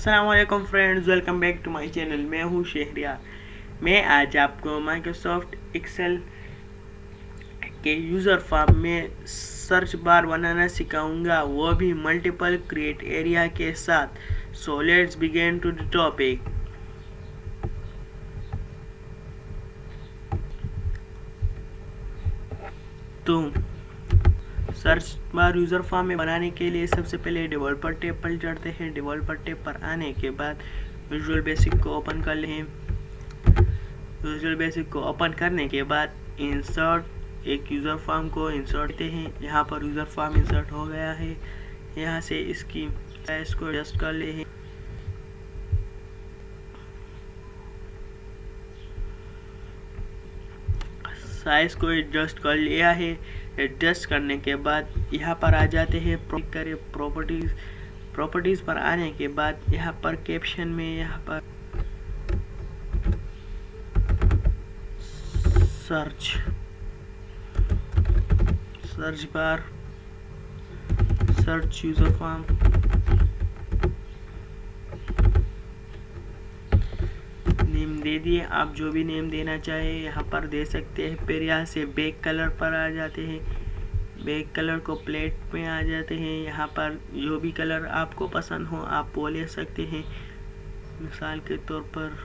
अस्सलाम वालेकुम friends, welcome back to my channel. मैं हूं शहरियार। मैं आज आपको माइक्रोसॉफ्ट एक्सेल के यूज़र फॉर्म में सर्च बार बनाना सिखाऊंगा, वो भी मल्टीपल क्रिएट एरिया के साथ। So let's begin to the topic. तो सर्च बार यूज़र फॉर्म में बनाने के लिए सबसे पहले डेवलपर टैब पर चढ़ते हैं। डेवलपर टैब पर आने के बाद विजुअल बेसिक को ओपन कर लें। विजुअल बेसिक को ओपन करने के बाद इंसर्ट एक यूज़र फॉर्म को इंसर्ट करते हैं। यहाँ पर यूज़र फॉर्म इंसर्ट हो गया है। यहाँ से इसकी साइज को एडजस्ट कर ले। साइज को एडजस्ट कर लिया है। एडजस्ट करने के बाद यहाँ पर आ जाते हैं, करें प्रॉपर्टीज पर आने के बाद यहाँ पर कैप्शन में यहाँ पर search bar search user form name दे दिए। आप जो भी नेम देना चाहे यहाँ पर दे सकते हैं। फिर यहाँ से बैक कलर पर आ जाते हैं। बैक कलर को प्लेट में आ जाते हैं। यहाँ पर जो भी कलर आपको पसंद हो आप वो ले सकते हैं। मिसाल के तौर पर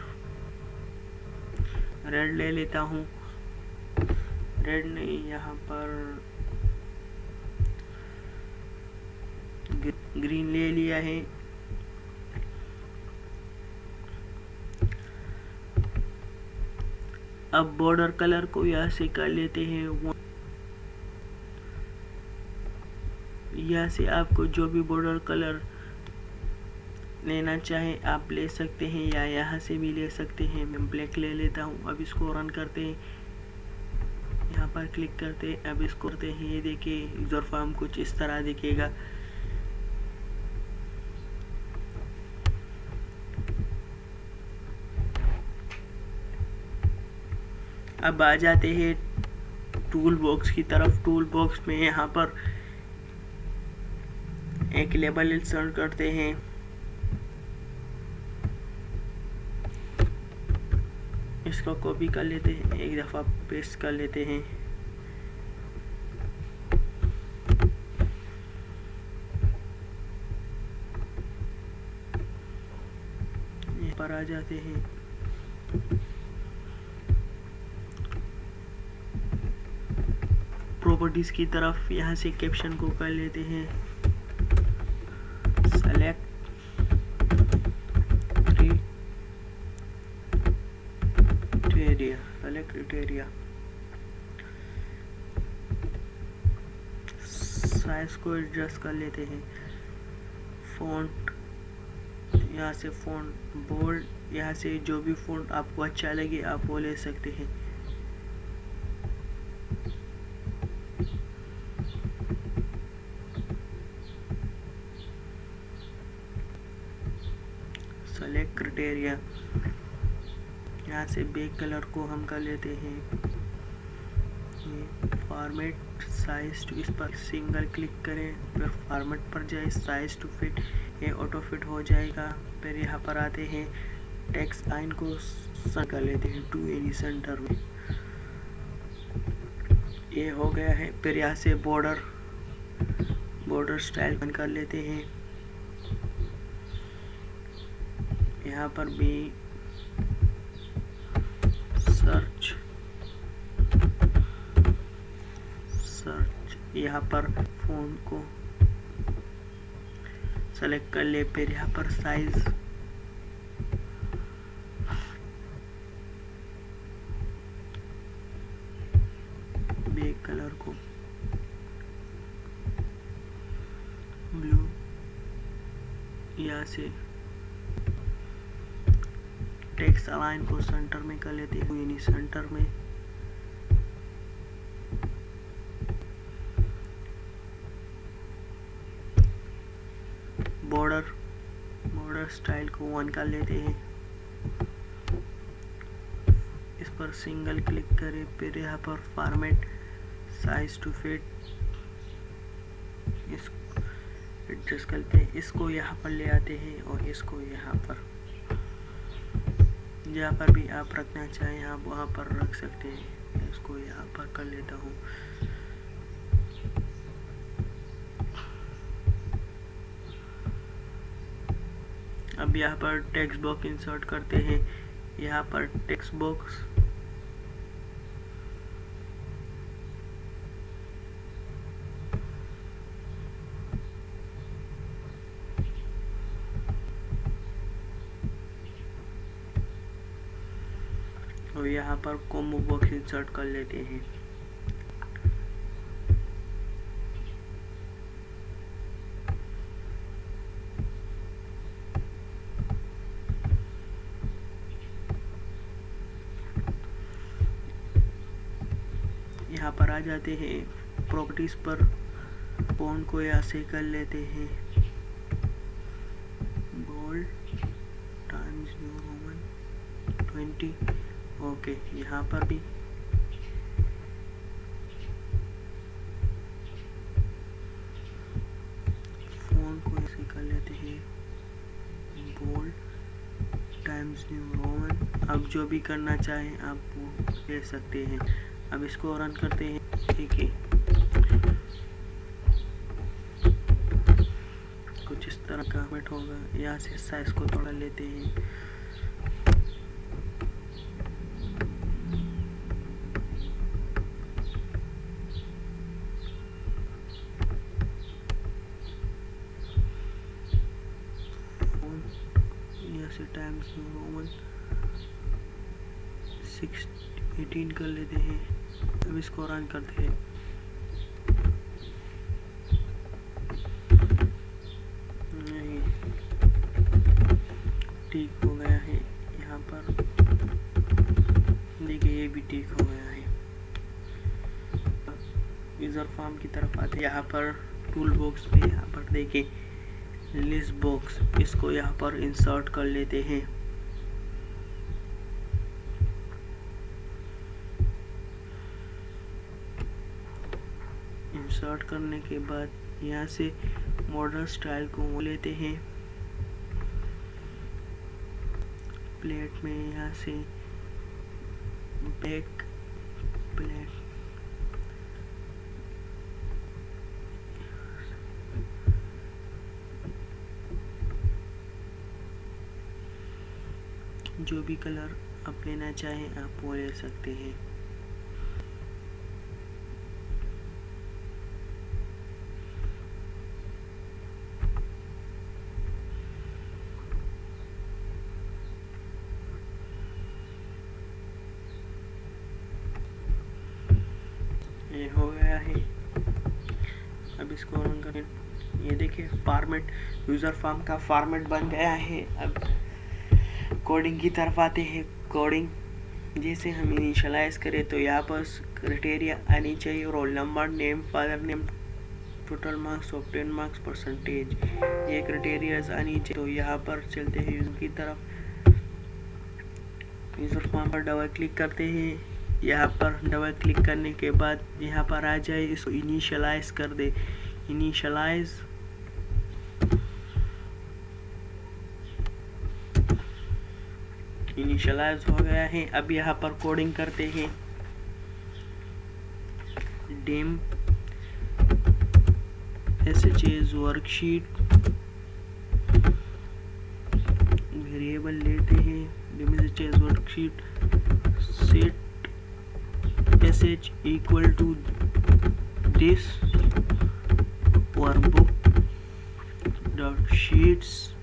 रेड ले लेता हूँ। रेड नहीं, यहाँ पर ग्रीन ले लिया है। अब बॉर्डर कलर को यहाँ से कर लेते हैं। यहाँ से आपको जो भी बॉर्डर कलर लेना चाहे आप ले सकते हैं या यहाँ से भी ले सकते हैं। मैं ब्लैक ले लेता हूँ। अब इसको रन करते हैं। यहाँ पर क्लिक करते हैं। अब इसको करते हैं। ये देखिए यूजर फॉर्म कुछ इस तरह दिखेगा। अब आ जाते हैं टूल बॉक्स की तरफ। टूल बॉक्स में यहाँ पर एक लेबल इंसर्ट करते हैं। इसको कॉपी कर लेते हैं, एक दफ़ा पेस्ट कर लेते हैं। यहाँ पर आ जाते हैं। प्रॉपर्टीज की तरफ यहाँ से कैप्शन को कर लेते हैं सेलेक्ट एरिया। साइज को एडजस्ट कर लेते हैं। फ़ॉन्ट यहाँ से फ़ॉन्ट बोल्ड, यहाँ से जो भी फ़ॉन्ट आपको अच्छा लगे आप वो ले सकते हैं। सेलेक्ट क्राइटेरिया, यहाँ से बैक कलर को हम कर लेते हैं। ये फॉर्मेट साइज टू, इस पर सिंगल क्लिक करें, फिर फॉर्मेट पर जाए, साइज टू फिट, ये ऑटो फिट हो जाएगा। फिर यहाँ पर आते हैं, टेक्स्ट लाइन को कर लेते हैं टू एनी सेंटर में। ये हो गया है। फिर यहाँ से बॉर्डर स्टाइल बंद कर लेते हैं। यहाँ पर भी सर्च यहाँ पर फ़ॉन्ट को सेलेक्ट कर ले। फिर यहाँ पर साइज बैक कलर को ब्लू, यहाँ से टेक्स्ट अलाइन को सेंटर में कर लेते हैं, यानी सेंटर में। बॉर्डर स्टाइल को ऑन कर लेते हैं। इस पर सिंगल क्लिक करें। फिर यहाँ पर format size to fit, adjust करते हैं, इसको यहाँ पर ले आते हैं और इसको यहाँ पर, जहाँ पर भी आप रखना चाहें आप वहाँ पर रख सकते हैं। इसको यहाँ पर कर लेता हूँ। अब यहाँ पर टेक्स्ट बॉक्स इंसर्ट करते हैं। यहाँ पर टेक्स्ट बॉक्स और यहाँ पर कॉम्बो बॉक्स इंसर्ट कर लेते हैं। यहाँ पर आ जाते हैं प्रॉपर्टीज पर, फ़ॉन्ट को यहाँ से कर लेते हैं bold Times New Roman 20। Okay, यहाँ पर भी फ़ॉन्ट को ऐसे कर लेते हैं बोल्ड टाइम्स न्यू रोमन। अब जो भी करना चाहें आप वो ले सकते हैं। अब इसको रन करते हैं। ठीक है, कुछ इस तरह का फॉर्मेट होगा। यहाँ से साइज को थोड़ा लेते हैं। यहाँ से टाइम्स न्यू रोमन 18 कर लेते हैं। अब इसको रन करते हैं। नहीं, ठीक हो गया है। यहाँ पर देखिए ये भी ठीक हो गया है। यूजर फॉर्म की तरफ आते हैं। यहाँ पर टूल बॉक्स में यहाँ पर देखिए लिस्ट बॉक्स, इसको यहाँ पर इंसर्ट कर लेते हैं। इंसर्ट करने के बाद यहाँ से मॉडल स्टाइल को लेते हैं। प्लेट में यहाँ से बैक प्लेट जो भी कलर आप लेना चाहें आप वो ले सकते हैं। ये हो गया है। अब इसको रन करें। ये देखिए फॉर्मेट, यूजर फॉर्म का फॉर्मेट बन गया है। अब कोडिंग की तरफ आते हैं। कोडिंग जैसे हम इनिशियलाइज करें तो यहाँ पर क्राइटेरिया आनी चाहिए, roll number, name, father name, total marks, obtain marks, percentage, ये क्राइटेरियाज आनी चाहिए। तो यहाँ पर चलते हैं यूजर की तरफ। यूजर फॉर्म पर डबल क्लिक करते हैं। यहाँ पर डबल क्लिक करने के बाद यहाँ पर आ जाए, इसको इनिशियलाइज कर दे। इनिशियलाइज हो गया है। अब यहाँ पर कोडिंग करते हैं। डिम SHS वर्कशीट वेरिएबल लेते हैं। Dim SHS worksheet set SH equal to this workbook dot sheets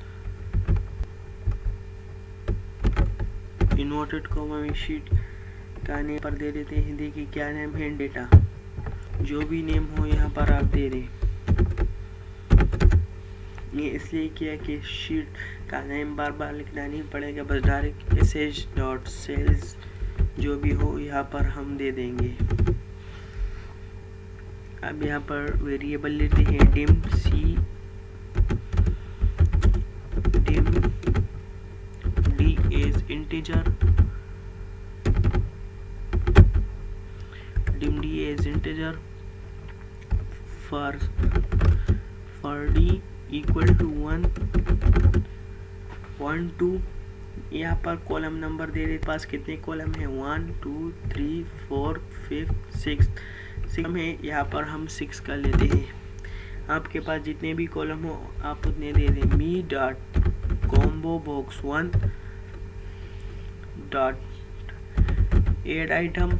inverted comma में शीट का नेम पर दे देते हैं। देखिए क्या नेम है, डेटा, जो भी नेम हो यहाँ पर आप दे दें। ये इसलिए किया कि शीट का नेम बार बार लिखना नहीं पड़ेगा, बस डायरेक्ट sh.sales जो भी हो यहाँ पर हम दे देंगे। अब यहाँ पर वेरिएबल लेते हैं dim d is integer, dim d is integer, for d equal to 1 1 2। यहाँ पर कॉलम नंबर दे दे, पास कितने कॉलम है 1 2 3 4 5 6 6 है। यहाँ पर हम 6 का लेते हैं। आपके पास जितने भी कॉलम हो आप उतने दे दें। Me dot combo box 1 dot add item,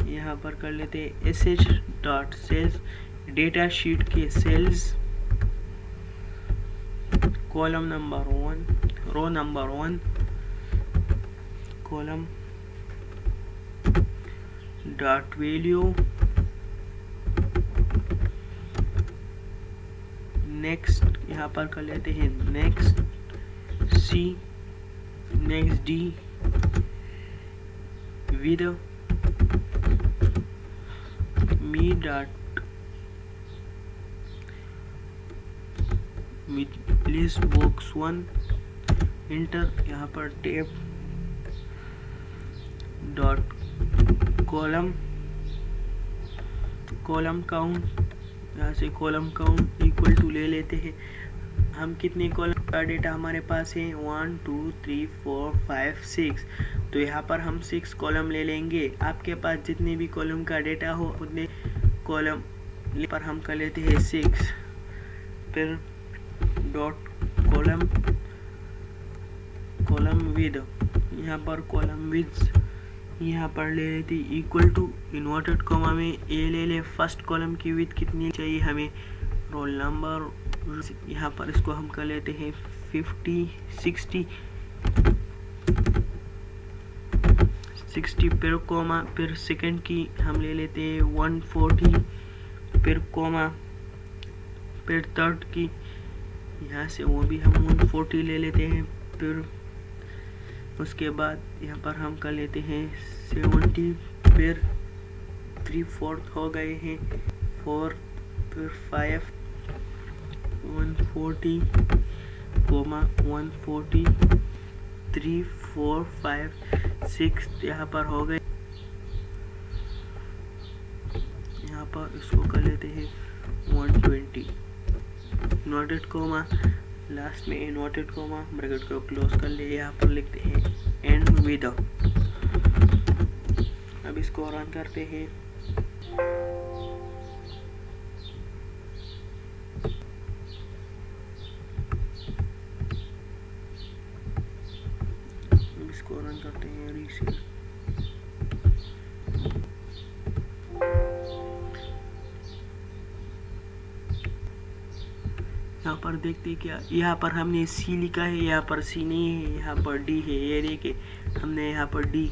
यहाँ पर कर लेते हैं S H dot cells, data sheet के cells, column number 1 row number 1 column dot value, next यहाँ पर कर लेते हैं next C, next D with me dot with list box 1 enter, यहाँ पर टेप डॉट कॉलम काउंट, यहाँ से कॉलम काउंट इक्वल टू ले लेते हैं हम कितने कॉलम का डेटा हमारे पास है 1 2 3 4 5 6। तो यहाँ पर हम 6 कॉलम ले लेंगे। आपके पास जितने भी कॉलम का डेटा हो उतने कॉलम पर हम कर लेते हैं 6, फिर डॉट कॉलम विद, यहाँ पर कॉलम विड्स यहाँ पर ले लेते इक्वल टू इन्वर्टेड कॉमा में ए ले ले। फर्स्ट कॉलम की विड्थ कितनी चाहिए हमें, रोल नंबर, यहाँ पर इसको हम कर लेते हैं 50 60 फिर कॉमा, फिर सेकंड की हम ले लेते हैं 140, फिर कॉमा, फिर थर्ड की यहाँ से वो भी हम 140 ले लेते हैं, फिर उसके बाद यहाँ पर हम कर लेते हैं 70, फिर 3/4 हो गए हैं 4, फिर 5 140 कोमा 140 3 4 5 6 यहाँ पर हो गए। यहाँ पर इसको कर लेते हैं 120 नोटेड कोमा, लास्ट में इन्वर्टेड कोमा, ब्रैकेट को क्लोज कर ले। यहाँ पर लिखते हैं एंड विद। अब इसको रन करते हैं। इसको रन करते हैं रीसेट। यहाँ पर देखते क्या, यहाँ पर हमने सी लिखा है, यहाँ पर सी नहीं है, यहाँ पर डी है। ये देखिए हमने यहाँ पर डी।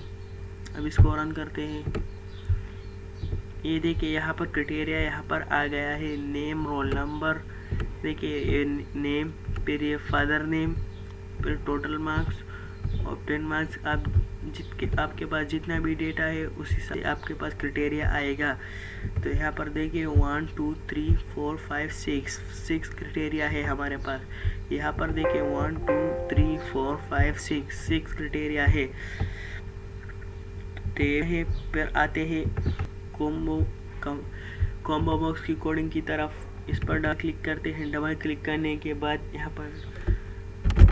अब इसको रन करते हैं। ये देखिए यहाँ पर क्राइटेरिया यहाँ पर आ गया है, नेम, रोल नंबर, देखिए ये नेम, फिर ये फादर नेम, फिर टोटल मार्क्स और 10 मार्क्स। आपके पास जितना भी डेटा है उसी से आपके पास क्राइटेरिया आएगा। तो यहाँ पर देखिए 1 2 3 4 5 6 क्राइटेरिया है हमारे पास। यहाँ पर देखिए 1 2 3 4 5 6 क्राइटेरिया है। फिर आते हैं कॉम्बो बॉक्स की कोडिंग की तरफ। इस पर डबल क्लिक करते हैं। डबल क्लिक करने के बाद यहाँ पर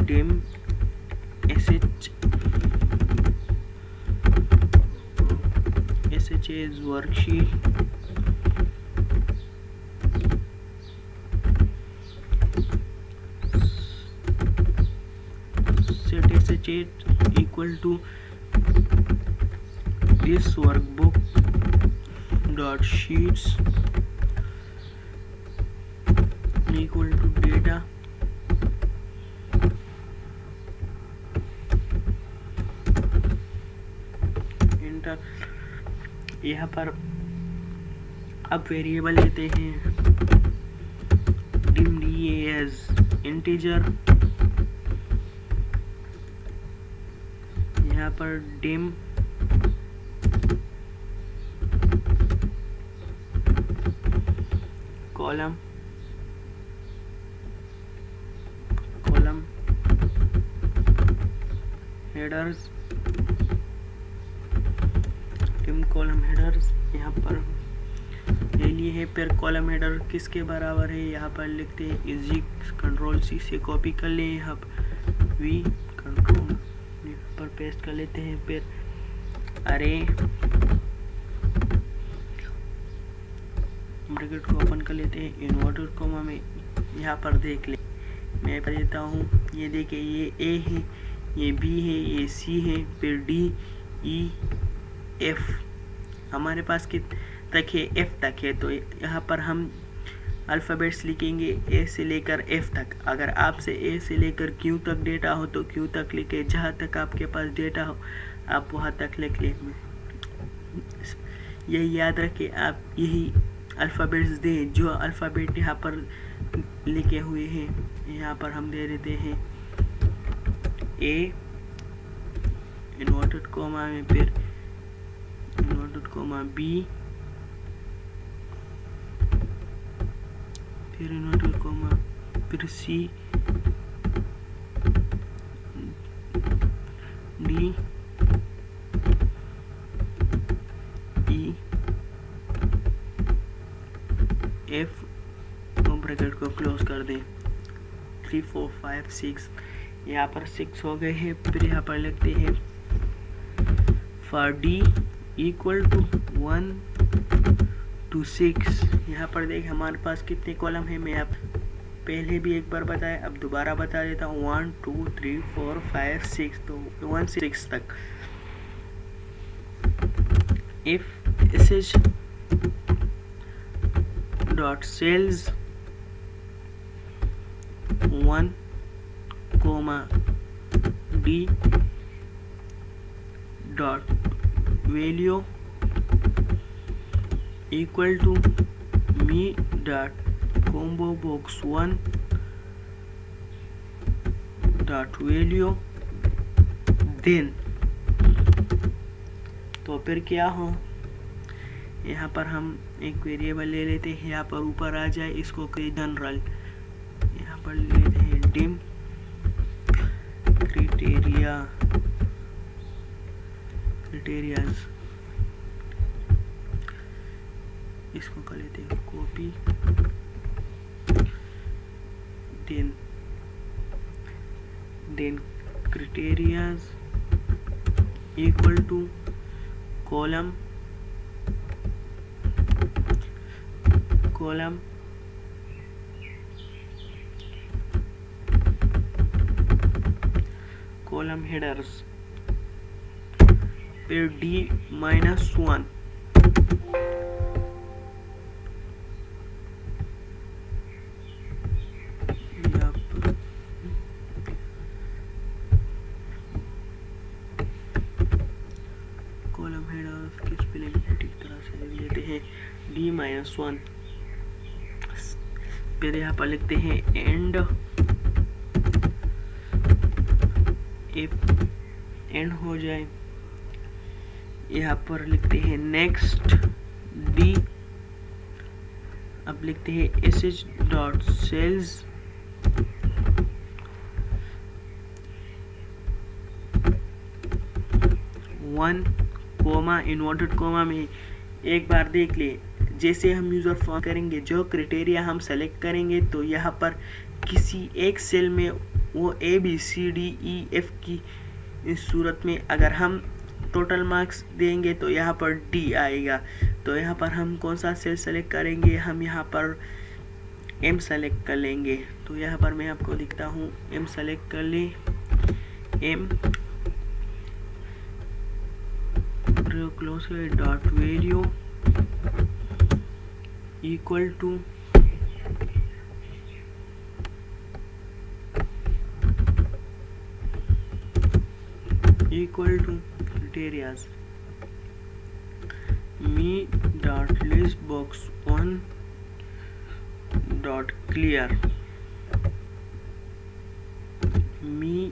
dim SHS worksheet, set SHS equal to this workbook dot sheets equal to data enter। यहाँ पर अब वेरिएबल लेते हैं dim as इंटीजर। यहाँ पर dim column headers, dim column headers. यहाँ पर ले लिए है। फिर कॉलम हेडर किसके बराबर है, यहाँ पर लिखते हैं इजी, कंट्रोल सी से कॉपी कर ले, यहाँ पर वी कंट्रोल पर पेस्ट कर लेते हैं। फिर अरे ब्रैकेट को ओपन कर लेते हैं, इन्वर्टेड कॉमा में यहाँ पर देख ले, मैं बता देता हूँ। ये देखिए, ये ए है, ये बी है, ये सी है, फिर डी ई एफ, हमारे पास कित तक है, एफ तक है। तो यहाँ पर हम अल्फ़ाबेट्स लिखेंगे ए से लेकर एफ तक। अगर आपसे ए से लेकर क्यू तक डेटा हो तो क्यू तक लिखे, जहाँ तक आपके पास डेटा हो आप वहाँ तक लिख लें। यही याद रखें, आप यही अल्फ़ाबेट्स दें जो अल्फ़ाबेट यहाँ पर लिखे हुए हैं। यहाँ पर हम दे देते हैं ए इन्वर्टेड कॉमा में, फिर इन्वर्टेड कॉमा बी, फिर इन्वर्टेड कॉमा, फिर सी, डी ई एफ, ब्रैकेट को क्लोज कर दें। 3 4 5 6, यहाँ पर 6 हो गए हैं। फिर यहाँ पर लिखते हैं for D equal to 1 to 6। यहाँ पर देख हमारे पास कितने कॉलम है, मैं आप पहले भी एक बार बताया, अब दोबारा बता देता हूँ। 1 2 3 4 5 6, तो 1 से 6 तक। If SH dot cells 1 comma D dot value equal to me dot combo box 1 dot value then. तो फिर क्या हो, यहाँ पर हम एक वेरिएबल ले लेते हैं, यहाँ पर ऊपर आ जाए, इसको जनरल, यहाँ पर ले लेते हैं डिम क्राइटेरियाज, इसको कर लेते हैं copy, then criterias equal to column headers, फिर D-1, कॉलम हेडर्स की स्पेलिंग ठीक तरह से लिख लेते हैं D-1। फिर यहाँ पर लिखते हैं एंड, एंड हो जाए, यहाँ पर लिखते हैं नेक्स्ट डी, अब लिखते हैं SH dot cells 1 comma inverted comma में। एक बार देख ले, जैसे हम यूज़र फॉर्म करेंगे, जो क्राइटेरिया हम सेलेक्ट करेंगे, तो यहाँ पर किसी एक सेल में वो ABCDEF की इस सूरत में अगर हम टोटल मार्क्स देंगे तो यहाँ पर D आएगा। तो यहाँ पर हम कौन सा सेल सेलेक्ट करेंगे, हम यहाँ पर M सेलेक्ट कर लेंगे। तो यहाँ पर मैं आपको दिखता हूँ, M सेलेक्ट कर ले, M क्लोज कर dot value equal to criterias me dot list box 1 dot clear me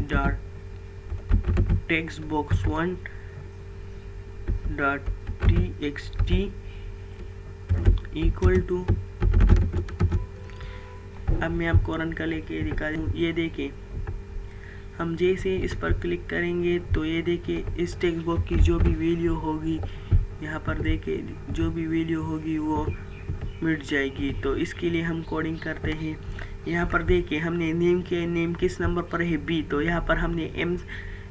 dot text box 1 dot txt equal to, अब मैं आपको रन कर लेके दिखा दूँ। ये देखिए, हम जैसे इस पर क्लिक करेंगे तो ये देखिए इस टेक्स्ट बॉक्स की जो भी वैल्यू होगी यहाँ पर देखिए जो भी वैल्यू होगी वो मिट जाएगी। तो इसके लिए हम कोडिंग करते हैं। यहाँ पर देखिए हमने नेम किया, नेम किस नंबर पर है बी, तो यहाँ पर हमने एम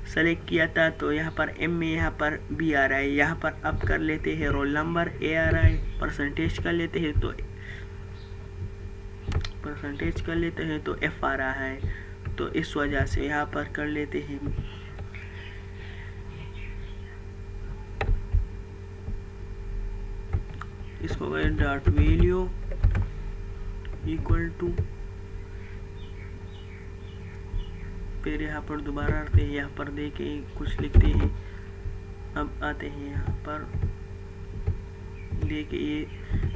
सेलेक्ट किया था, तो यहाँ पर एम में यहाँ पर बी आ रहा है। यहाँ पर अब कर लेते हैं रोल नंबर, ए आ रहा है, परसेंटेज कर लेते हैं तो एफ आ रहा है। तो इस वजह से यहाँ पर कर लेते हैं इसको डॉट वैल्यू इक्वल टू, फिर यहाँ पर दोबारा आते हैं, यहाँ पर देखे कुछ लिखते हैं। अब आते हैं यहाँ पर देखिए ये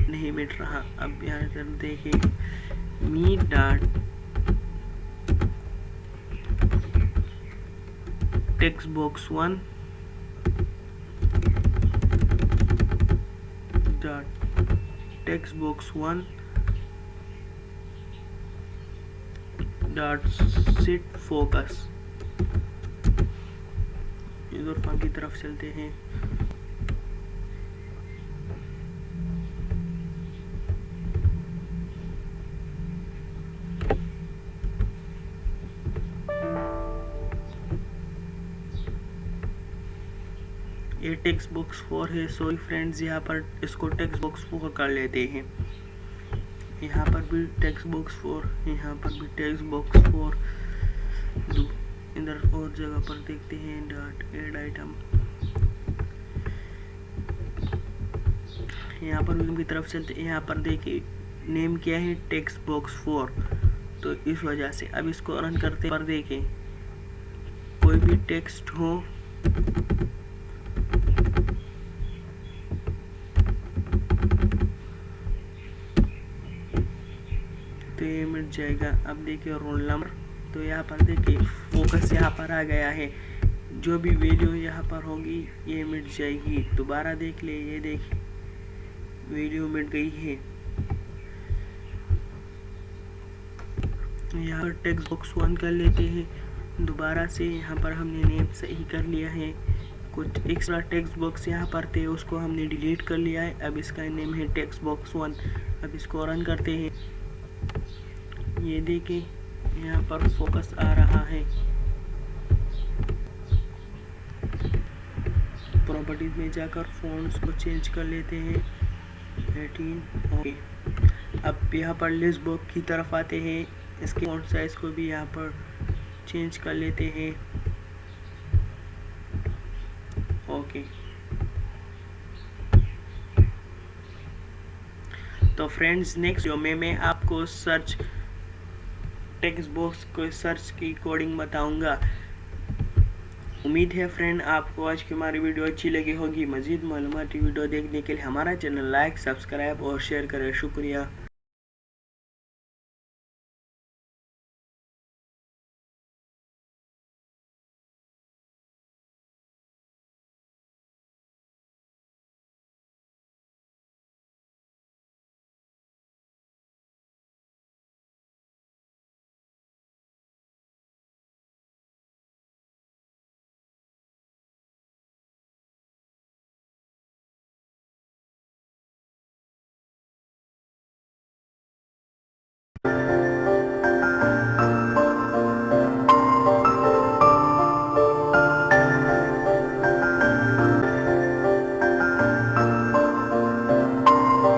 नहीं मिट रहा। अब यहाँ पर देखिए me dot text box 1 dot text box 1 dot set focus. User form की तरफ चलते हैं। ये टेक्स्ट बॉक्स 4 है। सॉरी फ्रेंड्स, यहाँ पर इसको टेक्स्ट बॉक्स 4 कर लेते हैं। यहाँ पर भी टेक्स्ट बॉक्स 4, यहाँ पर भी टेक्स्ट बॉक्स 4। इधर और जगह पर देखते हैं डॉट एड आइटम। यहाँ पर भी की तरफ चलते हैं। यहाँ पर देखिए नेम क्या है, टेक्स्ट बॉक्स 4। तो इस वजह से अब इसको रन करते पर देखें कोई भी टेक्स्ट हो तो ये मिट जाएगा। अब देखिए रोल नंबर, तो यहाँ पर देखिए फोकस यहाँ पर आ गया है। जो भी वैल्यू यहाँ पर होगी ये मिट जाएगी। दोबारा देख ले, ये देखिए वैल्यू मिट गई है। यहाँ पर टेक्स्ट बॉक्स 1 कर लेते हैं दोबारा से। यहाँ पर हमने नेम सही कर लिया है। कुछ एक्स्ट्रा टेक्स्ट बॉक्स यहाँ पर थे उसको हमने डिलीट कर लिया है। अब इसका नेम है टेक्स्ट बॉक्स 1। अब इसको रन करते हैं। ये देखिए यहाँ पर फोकस आ रहा है। प्रॉपर्टीज में जाकर फ़ॉन्ट्स को चेंज कर लेते हैं 18। ओके, अब यहाँ पर लिस्ट बॉक्स की तरफ आते हैं। इसके फॉन्ट साइज को भी यहाँ पर चेंज कर लेते हैं। ओके, तो फ्रेंड्स नेक्स्ट वीडियो में मैं आपको सर्च टेक्स्ट बॉक्स को सर्च की कोडिंग बताऊंगा। उम्मीद है फ्रेंड आपको आज की हमारी वीडियो अच्छी लगी होगी। मज़ीद मालूमाती वीडियो देखने के लिए हमारा चैनल लाइक, सब्सक्राइब और शेयर करें। शुक्रिया।